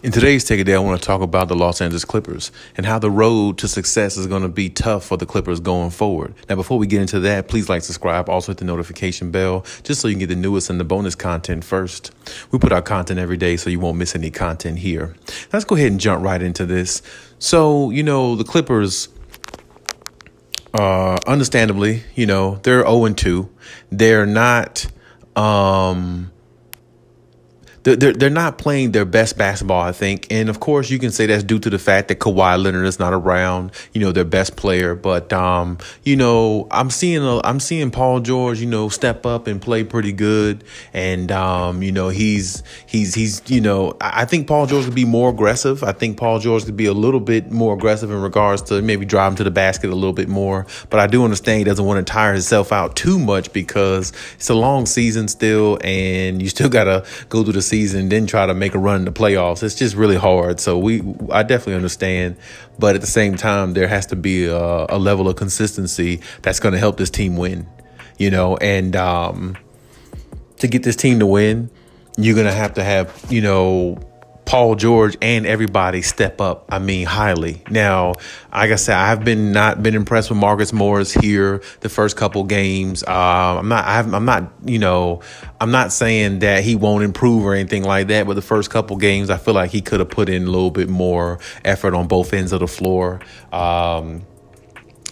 In today's Take a Day, I want to talk about the Los Angeles Clippers and how the road to success is going to be tough for the Clippers going forward. Now, before we get into that, please like, subscribe, also hit the notification bell just so you can get the newest and the bonus content first. We put out content every day so you won't miss any content here. Let's go ahead and jump right into this. So, the Clippers, understandably, they're 0-2. They're not... They're not playing their best basketball, I think. And, of course, you can say that's due to the fact that Kawhi Leonard is not around, their best player. But, I'm seeing Paul George, step up and play pretty good. And, I think Paul George could be more aggressive. I think Paul George could be a little bit more aggressive in regards to maybe driving to the basket a little bit more. But I do understand he doesn't want to tire himself out too much because it's a long season still. And you still got to go through the season, then try to make a run in the playoffs. It's just really hard. So I definitely understand. But at the same time, there has to be a level of consistency that's going to help this team win, and to get this team to win, you're going to have, Paul George and everybody step up. Highly. Now, like I said, I've not been impressed with Marcus Morris here the first couple games. I'm not saying that he won't improve or anything like that, but the first couple games, I feel like he could have put in a little bit more effort on both ends of the floor. I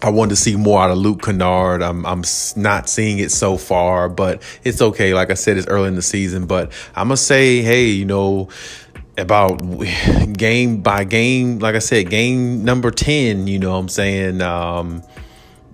wanted to see more out of Luke Kennard. I'm not seeing it so far, but it's okay. Like I said, it's early in the season, but I'm going to say, hey, about game by game, like I said, game number 10, I'm saying, I'm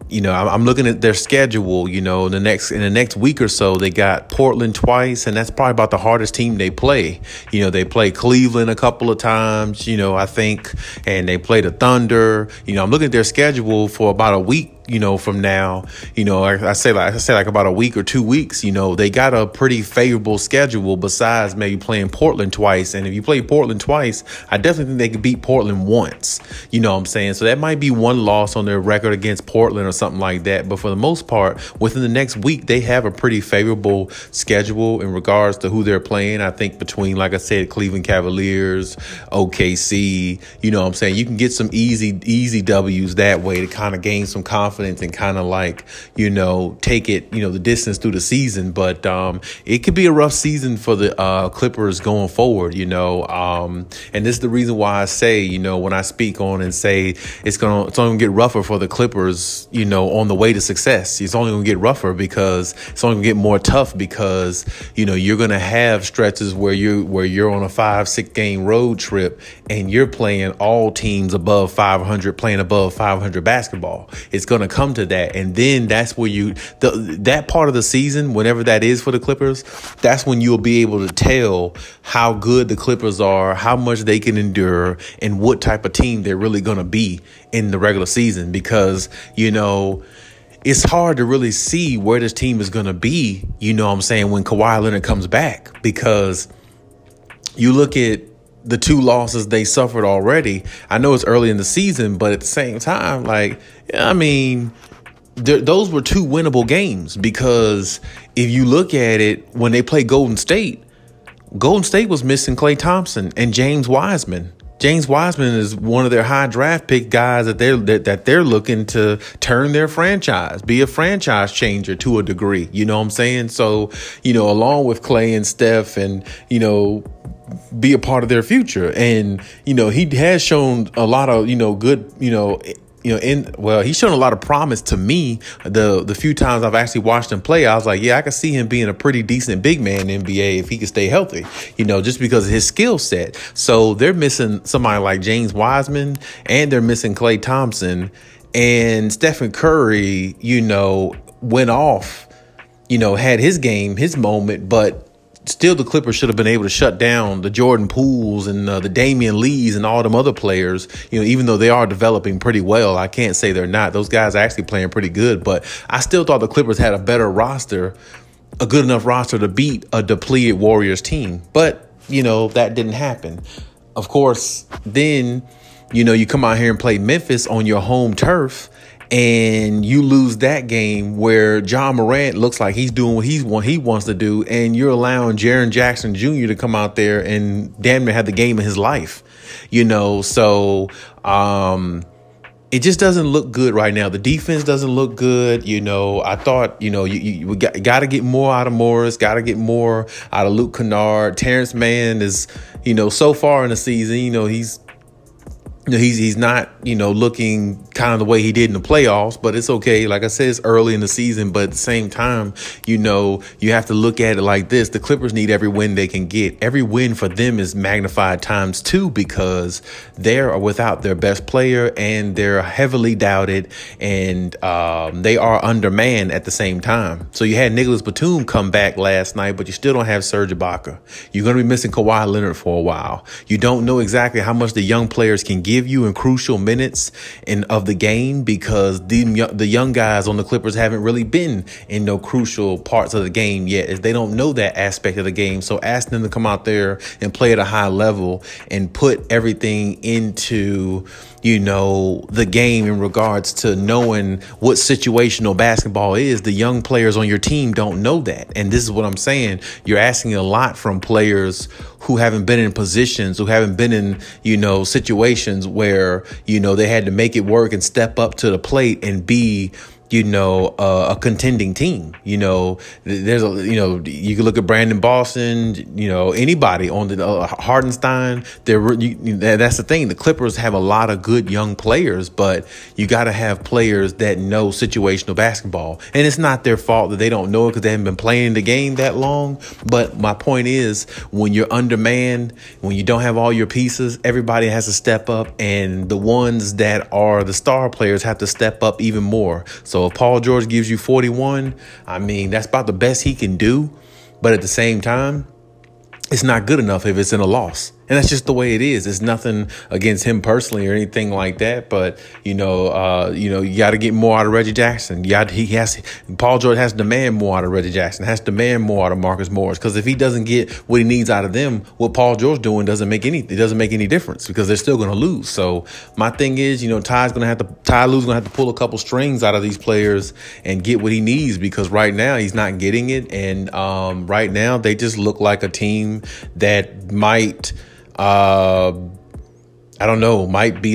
looking at their schedule, in the next week or so, they got Portland twice, and that's probably about the hardest team they play. They play Cleveland a couple of times, I think, and they play the Thunder. I'm looking at their schedule for about a week. From now, I say like about a week or 2 weeks, they got a pretty favorable schedule besides maybe playing Portland twice. And if you play Portland twice, I definitely think they could beat Portland once. You know what I'm saying? So that might be one loss on their record against Portland or something like that. But for the most part, within the next week, they have a pretty favorable schedule in regards to who they're playing. I think between, like I said, Cleveland Cavaliers, OKC, you know what I'm saying? You can get some easy W's that way to kind of gain some confidence and kind of take it, the distance through the season. But it could be a rough season for the Clippers going forward, and this is the reason why I say, when I speak on and say it's only going to get rougher for the Clippers, on the way to success. It's only going to get rougher because it's only going to get more tough because, you're going to have stretches where you're on a 5-6 game road trip and you're playing all teams above 500, playing above 500 basketball. It's going to come to that. And then that's where that part of the season, whenever that is for the Clippers, that's when you'll be able to tell how good the Clippers are, how much they can endure, and what type of team they're really going to be in the regular season. Because, it's hard to really see where this team is going to be, when Kawhi Leonard comes back, because you look at the 2 losses they suffered already. I know it's early in the season, but at the same time, those were 2 winnable games, because if you look at it, when they played Golden State was missing Klay Thompson and James Wiseman. James Wiseman is one of their high draft pick guys that they're looking to turn their franchise, be a franchise changer to a degree. You know what I'm saying? So, along with Klay and Steph and, be a part of their future. And, he has shown a lot of, good, he's shown a lot of promise to me. The few times I've actually watched him play, I was like, yeah, I can see him being a pretty decent big man in the NBA if he could stay healthy, just because of his skill set. So they're missing somebody like James Wiseman, and they're missing Klay Thompson, and Stephen Curry, went off, had his game, his moment, but still, the Clippers should have been able to shut down the Jordan Pooles and the Damian Lees and all them other players, even though they are developing pretty well. I can't say they're not. Those guys are actually playing pretty good. But I still thought the Clippers had a better roster, a good enough roster to beat a depleted Warriors team. But, that didn't happen. Of course, then, you come out here and play Memphis on your home turf. and you lose that game where John Morant looks like he's doing what he wants to do, and you're allowing Jaren Jackson Jr. to come out there and damn near have the game of his life, so it just doesn't look good right now. The defense doesn't look good. I thought, you got to get more out of Morris, got to get more out of Luke Kennard. Terrence Mann is, so far in the season, he's not, looking kind of the way he did in the playoffs, but it's okay. Like I said, it's early in the season, but at the same time, you have to look at it like this. The Clippers need every win they can get. Every win for them is magnified times 2 because they're without their best player and they're heavily doubted, and they are undermanned at the same time. So you had Nicholas Batum come back last night, but you still don't have Serge Ibaka. You're going to be missing Kawhi Leonard for a while. You don't know exactly how much the young players can give you in crucial minutes of the game, because the young guys on the Clippers haven't really been in no crucial parts of the game yet, as they don't know that aspect of the game. So ask them to come out there and play at a high level and put everything into the game in regards to knowing what situational basketball is. The young players on your team don't know that. And this is what I'm saying. You're asking a lot from players who haven't been in positions, who haven't been in, situations where, they had to make it work and step up to the plate and be a contending team. There's you can look at Brandon Boston, anybody on the Hardenstein. That's the thing. The Clippers have a lot of good young players, but you got to have players that know situational basketball. And it's not their fault that they don't know it because they haven't been playing the game that long. But my point is, when you're undermanned, when you don't have all your pieces, everybody has to step up, and the ones that are the star players have to step up even more. So if Paul George gives you 41, that's about the best he can do. But at the same time, it's not good enough if it's in a loss. And that's just the way it is. It's nothing against him personally or anything like that. But, you got to get more out of Reggie Jackson. Paul George has to demand more out of Reggie Jackson, has to demand more out of Marcus Morris. Because if he doesn't get what he needs out of them, what Paul George doing doesn't make any difference, because they're still going to lose. So my thing is, Ty Lue's going to have to pull a couple strings out of these players and get what he needs, because right now he's not getting it. And right now they just look like a team that might be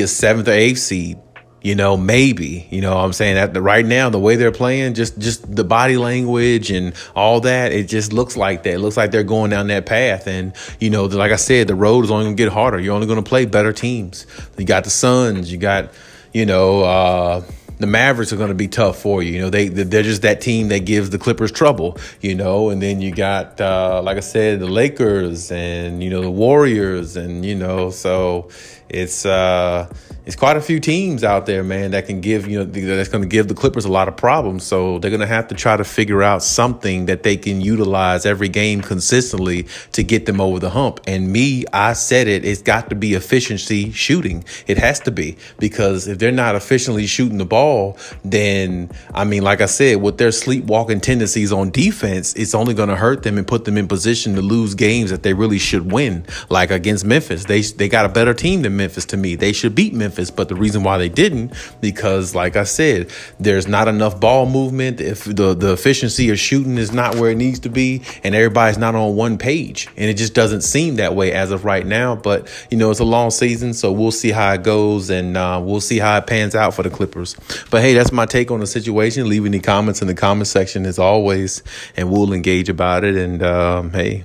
a 7th or 8th seed, maybe, I'm saying that right now, the way they're playing, just the body language and all that, it just looks like that. It looks like they're going down that path. And, like I said, the road is only going to get harder. You're only going to play better teams. You got the Suns, you got, the Mavericks are going to be tough for you. They're just that team that gives the Clippers trouble, and then you got, like I said, the Lakers and, the Warriors and, so it's quite a few teams out there, man, that can give, that's going to give the Clippers a lot of problems. So they're going to have to try to figure out something that they can utilize every game consistently to get them over the hump. And I said it's got to be efficiency shooting. It has to be, because if they're not efficiently shooting the ball, then, like I said, with their sleepwalking tendencies on defense, it's only going to hurt them and put them in position to lose games that they really should win. Like against Memphis, they got a better team than Memphis to me. They should beat Memphis, but the reason why they didn't, because like I said, there's not enough ball movement. If the efficiency of shooting is not where it needs to be, and everybody's not on one page, and it just doesn't seem that way as of right now. But it's a long season, so we'll see how it goes, and we'll see how it pans out for the Clippers. But hey, that's my take on the situation. Leave any comments in the comment section as always, and we'll engage about it. And hey,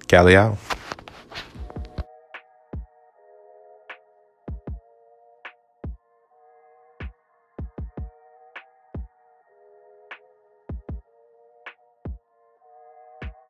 Cali out.